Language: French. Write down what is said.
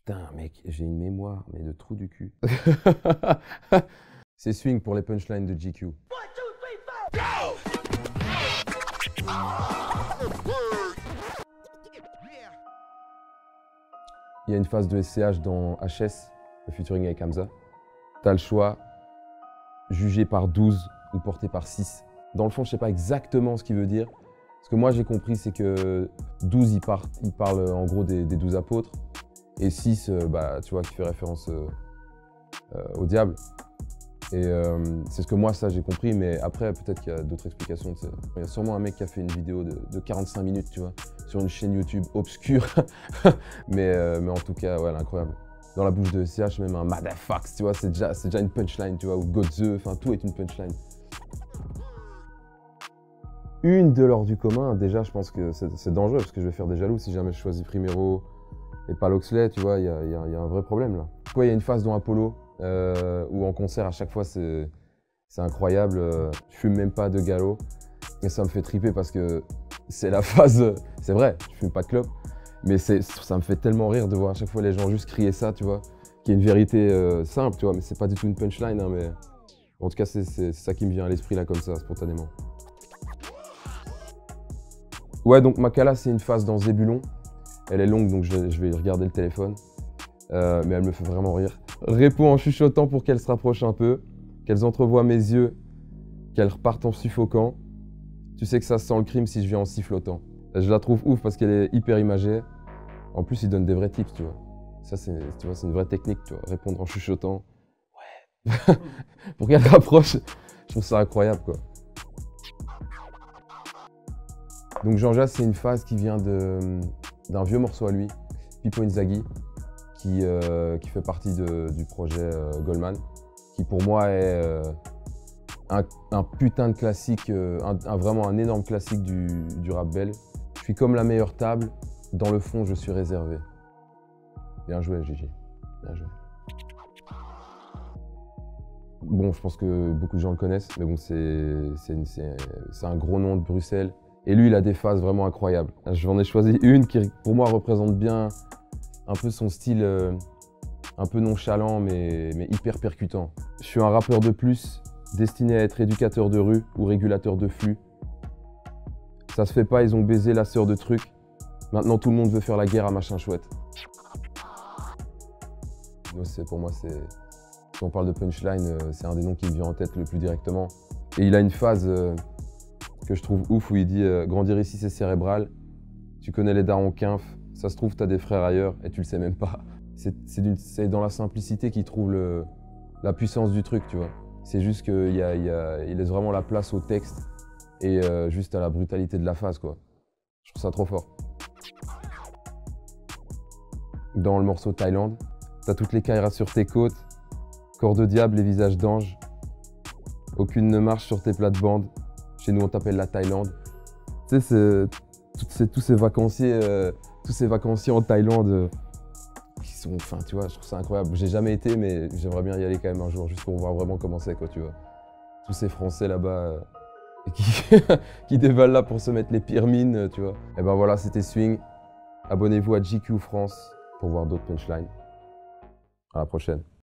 Putain, mec, j'ai une mémoire, mais de trou du cul. C'est swing pour les punchlines de GQ. Il y a une phase de SCH dans HS, le featuring avec Hamza. T'as le choix, jugé par 12 ou porté par 6. Dans le fond, je sais pas exactement ce qu'il veut dire. Ce que moi j'ai compris, c'est que 12, il parle en gros des 12 apôtres. Et 6, bah, tu vois, qui fait référence au diable. Et c'est ce que moi, ça, j'ai compris. Mais après, peut-être qu'il y a d'autres explications. Il y a sûrement un mec qui a fait une vidéo de 45 minutes, tu vois, sur une chaîne YouTube obscure. mais en tout cas, ouais, elle est incroyable. Dans la bouche de CH, même un motherfuck, tu vois, c'est déjà une punchline, tu vois, ou Godze, enfin, tout est une punchline. Une de l'ordre du commun, déjà, je pense que c'est dangereux, parce que je vais faire des jaloux si jamais je choisis Primero et pas Loxley, tu vois, il y a un vrai problème là. Il y a une phase dans Apollo où en concert à chaque fois c'est incroyable, je fume même pas de gallo et ça me fait triper parce que c'est la phase, c'est vrai, je fume pas de clope, mais ça me fait tellement rire de voir à chaque fois les gens juste crier ça, tu vois, qui est une vérité simple, tu vois, mais c'est pas du tout une punchline, hein, mais en tout cas c'est ça qui me vient à l'esprit là comme ça, spontanément. Ouais, donc Makala c'est une phase dans Zébulon. Elle est longue, donc je vais regarder le téléphone. Mais elle me fait vraiment rire. Réponds en chuchotant pour qu'elle se rapproche un peu, qu'elles entrevoient mes yeux, qu'elles repartent en suffoquant. Tu sais que ça sent le crime si je viens en sifflotant. Je la trouve ouf parce qu'elle est hyper imagée. En plus, il donne des vrais tips, tu vois. Ça, c'est une vraie technique, tu vois. Répondre en chuchotant. Ouais. Pour qu'elle rapproche. Je trouve ça incroyable, quoi. Donc Jean Jas, c'est une phase qui vient d'un vieux morceau à lui, Pippo Inzaghi, qui fait partie du projet Goldman, qui pour moi est un putain de classique, vraiment un énorme classique du rap belge. Je suis comme la meilleure table, dans le fond je suis réservé. Bien joué Gigi, bien joué. Bon, je pense que beaucoup de gens le connaissent, mais bon, c'est un gros nom de Bruxelles. Et lui, il a des phases vraiment incroyables. J'en ai choisi une qui, pour moi, représente bien un peu son style un peu nonchalant, mais hyper percutant. Je suis un rappeur de plus, destiné à être éducateur de rue ou régulateur de flux. Ça se fait pas, ils ont baisé la sœur de trucs. Maintenant, tout le monde veut faire la guerre à machin chouette. Pour moi, si on parle de punchline, c'est un des noms qui me vient en tête le plus directement. Et il a une phase que je trouve ouf où il dit grandir ici c'est cérébral, tu connais les darons quinf, ça se trouve t'as des frères ailleurs et tu le sais même pas. C'est dans la simplicité qu'il trouve la puissance du truc, tu vois. C'est juste qu'il laisse vraiment la place au texte et juste à la brutalité de la phase, quoi. Je trouve ça trop fort. Dans le morceau Thaïlande, t'as toutes les kairas sur tes côtes, corps de diable et visage d'ange, aucune ne marche sur tes plates-bandes. Chez nous, on t'appelle la Thaïlande. Tu sais, tous ces vacanciers en Thaïlande qui sont, enfin, tu vois, je trouve ça incroyable. J'ai jamais été, mais j'aimerais bien y aller quand même un jour, juste pour voir vraiment comment c'est, quoi, tu vois. Tous ces Français là-bas qui dévalent là pour se mettre les pires mines, tu vois. Et ben voilà, c'était Swing. Abonnez-vous à GQ France pour voir d'autres punchlines. À la prochaine.